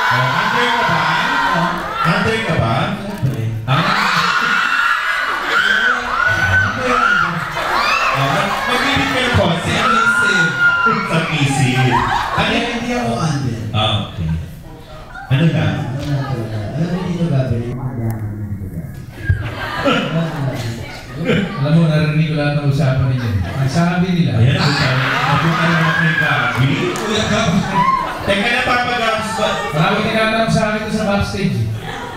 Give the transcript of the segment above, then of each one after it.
Hunter ka ba? Hunter ka ba? Magbibig ka ng konti. Sa PC. Hindi ako under. Okay. Ano na? Alam mo dito gagawin? Alam mo, narinig ko lahat ng usapan ninyo. Ang sabi nila. Ayan, napunta naman kay Gabi. Teka na, papagabs ba? Maraming tinatanong sa akin ito sa backstage.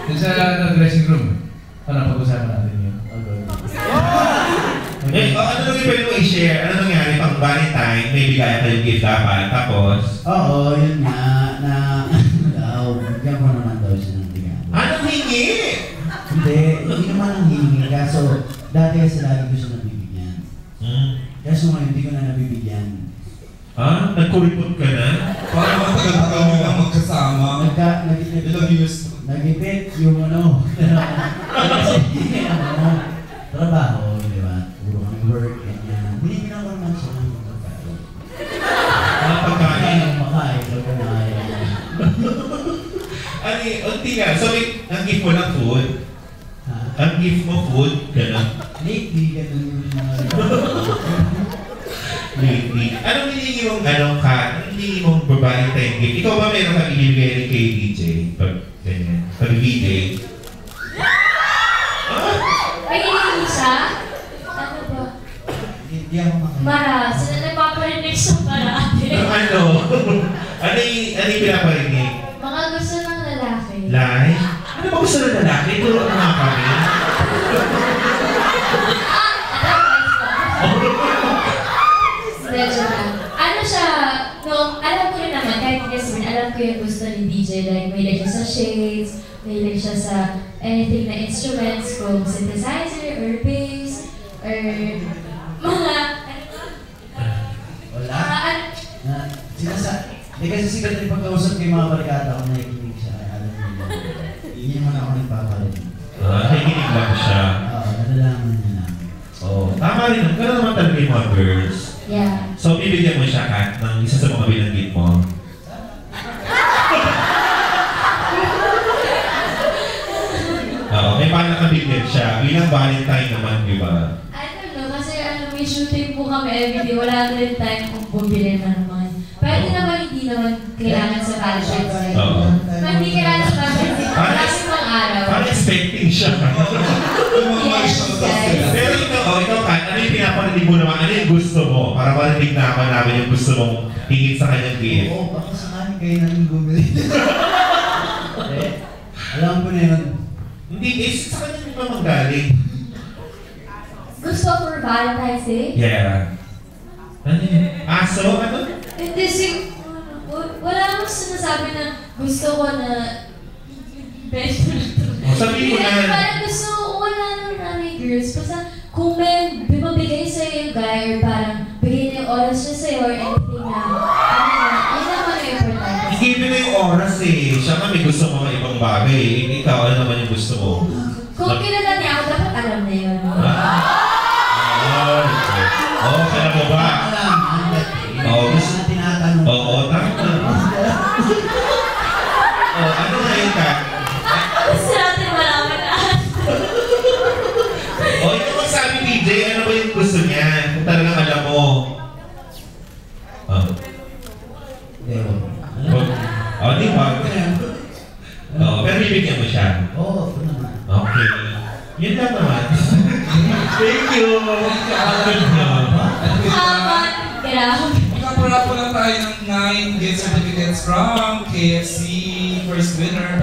Doon sa dressing room. Ano, pag-usapan natin yun. Eh, ano nung pwede mo i-share? Ano nangyari pang Valentine? May bigayan kayong gift dapat. Tapos? Oo, yun nga. Bigyan ko naman daw siya ng bigayan. Anong hingi? Hindi naman ang hingi. Kaso, dati kasi lagi ko siya nabibigyan. Kaso ngayon, hindi ko na nabibigyan. Ah, nagkuripot ka na? Parang matagal-tagal mo lang magkasama. Ilang years? Nag-event yung ano. Kasi, trabaho, di ba? Puro kami work, ganyan. Binigyan ko naman siya ng pagkain. Pagkain? Makain, so kumain. Unti nga. So, ang gift mo lang food? Ang gift mo food? Gano'n? Lately, ganun yung Lately. Anong hinihingi mong anong hinihingi mong babae tayong gift? Ikaw ba meron kang ibibigay kay DJ? Pag ganyan. Pag DJ? May hinihingi siya? Ano ba? Hindi ako makain. Mara, sila nagpaparinig sa parate. Ano? Ano yung pinaparinig? Mga gusto ng lalaki. Lai? Ano ba gusto ng lalaki? Turuan mo nga kami. Medyo lang. Ano siya, alam ko rin naman, kahit hindi alam ko yung gusto ni DJ. Like, mahilig siya sa shades, mahilig siya sa anything na instruments, kung synthesizer, or bass, or mga, Wala. Hindi kasi sikat rin pagkausap kay mga barkada ko nakikinig siya. Kaya alam mo yun. Hindi naman ako nagpaparinig. Nakikinig lang siya. Oo, nadalaman niya lang. Oo. Tama rin. Gano'n naman talaga yung mga girls. yeah. So, bibigyan mo siya, Kat, ng isa sa mga binanggit mo. Oo, may paano nakabigyan siya. Bilang Valentine naman, di ba? I don't know, kasi may shooting po kami everyday, wala na rin time kung bumili na naman. Pwede naman, hindi naman kailangan sa Valentine's Day. Oo. Hindi kailangan sa Valentine's Day, wala pang araw. Parang expecting siya. Yes, guys. Pero ikaw, Kat, ano yung pinaparinig mo naman? Ano yung gusto mo? Para marinig namin yung gusto mong hingin sa kanyang gift. Oo, baka sakaling kayo nang bumili. Alam ko na yun. Hindi, sa kanya yung naman galing. Gusto for Valentine's Day? Yeah. Ano yun? Aso? Ano? Hindi, wala akong sinasabi na gusto ko na best friend. Sabihin mo na. Parang gusto ko, wala naman namin girls. Basta kung may bumabigay sa'yo yung guy or parang bigay na yung oras niya sa'yo or anything na, yun naman yung importante. Hindi mo na yung oras eh. Siya nga may gusto mga ibang bagay. Ikaw, ano naman yung gusto mo? Kung kilala niya ako, dapat alam na yun. Oo, kaya mo ba? Oo, gusto na tinatanong. Oo, tama. Ano na yun, Kat? Gusto natin malaman na. Ito magsabi, DJ, ano ba yung gusto niya? Kung talagang alam mo. Di ba? Pero bibigyan mo siya. Oo, ito naman. Okay. Yun lang naman. Thank you. Grabe. Magkapala po lang tayo ng 9 gift certificates from KFC first winner.